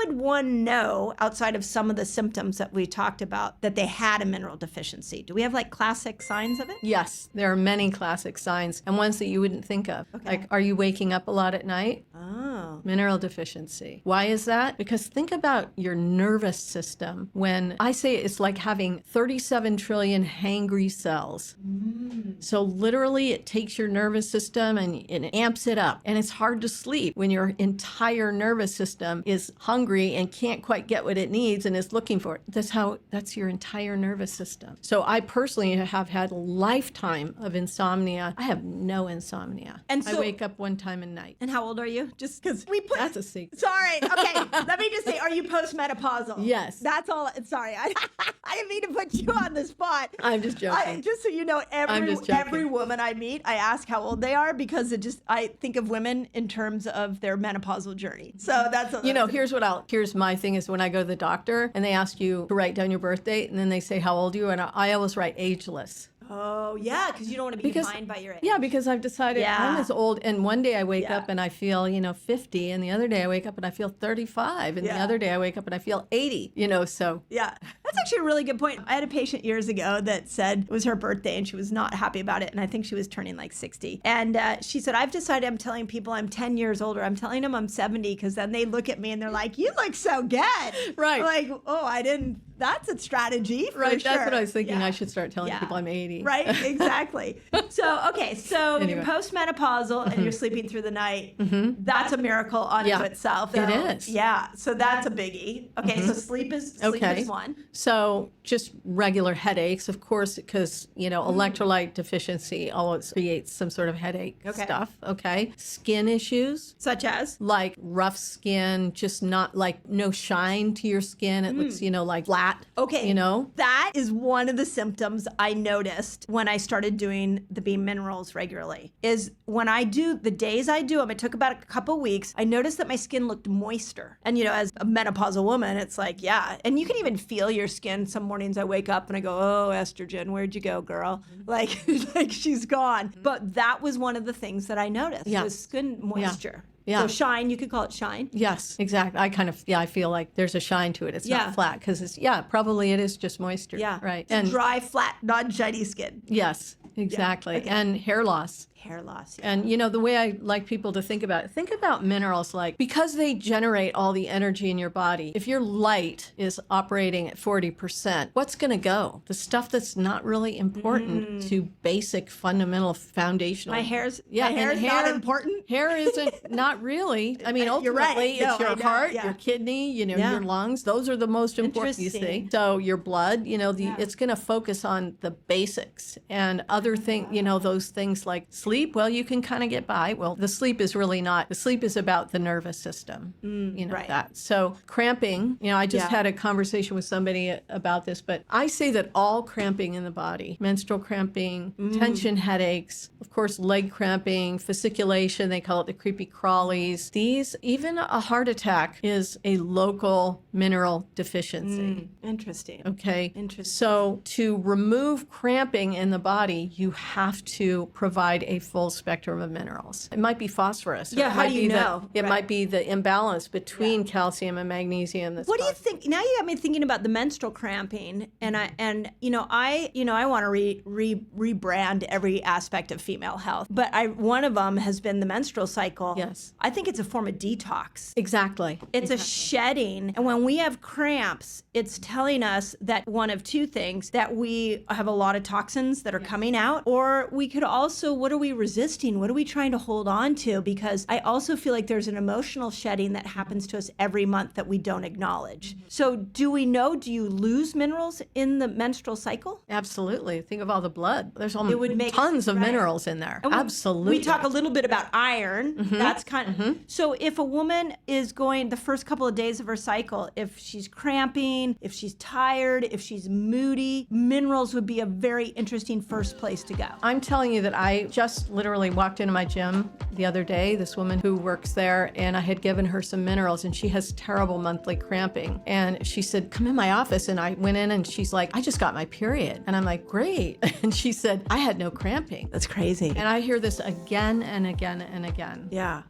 would one know, outside of some of the symptoms that we talked about, that they had a mineral deficiency? Do we have like classic signs of it? Yes, there are many classic signs and ones that you wouldn't think of. Okay. Like, are you waking up a lot at night? Oh. Mineral deficiency. Why is that? Because think about your nervous system. When I say it's like having 37 trillion hangry cells. So literally it takes your nervous system and it amps it up. And it's hard to sleep when your entire nervous system is hungry and can't quite get what it needs and is looking for it. That's your entire nervous system. So I personally have had a lifetime of insomnia. I have no insomnia. And so, I wake up one time a night. And how old are you? Just because we put... That's a secret. Sorry. Okay. Let me just say, are you postmenopausal? Yes. That's all. Sorry. I didn't mean to put you on the spot. I'm just joking. Just so you know, every woman I meet, I ask how old they are because I think of women in terms of their menopausal journey. So that's... Here's my thing is when I go to the doctor and they ask you to write down your birth date and then they say how old are you, and I always write ageless. Oh, yeah, because you don't want to be defined by your age. Yeah, because I've decided I'm as old. And one day I wake up and I feel, 50. And the other day I wake up and I feel 35. And the other day I wake up and I feel 80, so. Yeah, that's actually a really good point. I had a patient years ago that said it was her birthday and she was not happy about it. And I think she was turning like 60. And she said, I've decided I'm telling people I'm 10 years older. I'm telling them I'm 70 because then they look at me and they're like, you look so good. Right. Like, oh, I didn't. That's a strategy for right, sure. That's what I was thinking. I should start telling people I'm 80. Right, exactly. So Anyway. you're postmenopausal and you're sleeping through the night. That's a miracle unto itself. It is. Yeah, so that's a biggie. Okay, so sleep is one. So just regular headaches, of course, because, electrolyte deficiency always creates some sort of headache stuff. Okay. Skin issues. Such as? Like rough skin, just not like no shine to your skin. It looks, like flat. Okay. That is one of the symptoms I noticed when I started doing the Beam Minerals regularly. Is when I do, the days I do them, it took about a couple weeks, I noticed that my skin looked moister. And, as a menopausal woman, it's like, yeah. And you can even feel your skin. Some mornings I wake up and I go, oh, estrogen, where'd you go, girl? Like she's gone. But that was one of the things that I noticed was skin moisture. Yeah. So shine, you could call it shine. Yes, exactly. I feel like there's a shine to it. It's not flat because probably it is just moisture. Yeah. Right. And dry, flat, non-shiny skin. Yes, exactly. Yeah. Okay. And hair loss. Hair loss. Yeah. And the way I like people to think about minerals, like, because they generate all the energy in your body. If your light is operating at 40%, what's going to go? The stuff that's not really important to basic, fundamental, foundational. My hair's not important. Hair isn't, not really. I mean, ultimately, you're right. it's your heart, your kidney, your lungs. Those are the most important, you see. So your blood, it's going to focus on the basics and other things, those things like sleep. Well, you can kind of get by. Well, the sleep is really not. The sleep is about the nervous system, that. So cramping, I just had a conversation with somebody about this, but I say that all cramping in the body, menstrual cramping, tension headaches, of course, leg cramping, fasciculation, they call it the creepy crawlies. These, even a heart attack is a local mineral deficiency. Interesting. Okay. Interesting. So to remove cramping in the body, you have to provide a full spectrum of minerals. It might be phosphorus. Yeah, how do you know? It might be the imbalance between calcium and magnesium. What do you think? Now you got me thinking about the menstrual cramping, and I want to rebrand every aspect of female health, but one of them has been the menstrual cycle. Yes. I think it's a form of detox. Exactly. It's a shedding, and when we have cramps, it's telling us that one of two things, that we have a lot of toxins that are coming out, or we could also, what are we resisting? What are we trying to hold on to? Because I also feel like there's an emotional shedding that happens to us every month that we don't acknowledge. So do you lose minerals in the menstrual cycle? Absolutely. Think of all the blood. There's tons of minerals in there. Absolutely. We talk a little bit about iron. That's kind of, so if a woman is going the first couple of days of her cycle, if she's cramping, if she's tired, if she's moody, minerals would be a very interesting first place to go. I'm telling you that I just literally walked into my gym the other day, this woman who works there, and I had given her some minerals, and she has terrible monthly cramping. And she said, come in my office. And I went in and she's like, I just got my period. And I'm like, great. And she said, I had no cramping. That's crazy. And I hear this again and again and again. Yeah.